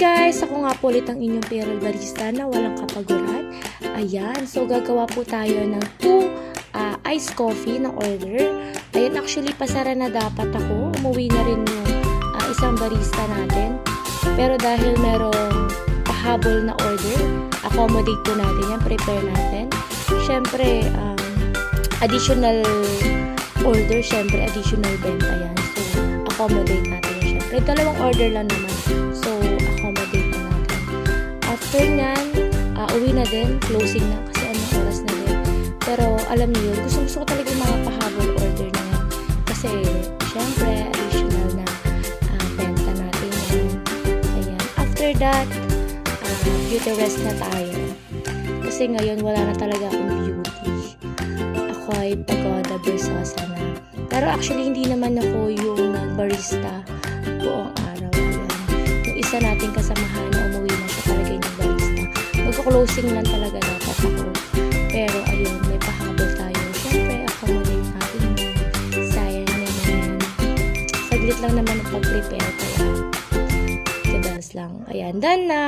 guys! Ako nga po ulit ang inyong payroll barista na walang kapaguran. Ayan, so gagawa po tayo ng 2 iced coffee na order. Ayan, actually pasara na dapat ako. Umuwi na rin yung isang barista natin. Pero dahil merong pahabol na order, accommodate po natin yan, prepare natin. Siyempre, additional order, siyempre additional benta yan. So, accommodate natin yan. Siyempre, 2 order lang naman. So, accommodate na natin. After nyan, uwi na din, closing na kasi anong oras na din. Pero, alam niyo, gusto ko talaga yung mga pahabol order na yan. Kasi, siyempre, additional na benta natin yan. Ayan. After that, beauty rest na tayo. Kasi ngayon, wala na talaga akong beauty. Ako ay pagoda bersosa na. Pero actually, hindi naman ako yung barista buong araw. Ayan. Yung isa nating kasamahan na umuwi na siya talaga yung barista. Magko-closing lang talaga dapat ako. Pero ayun, may pahabol tayo. Siyempre, accommodate natin yun. Sayang naman. Saglit lang naman ang pag-prepare. Kaya, kadals lang. Ayan, done na!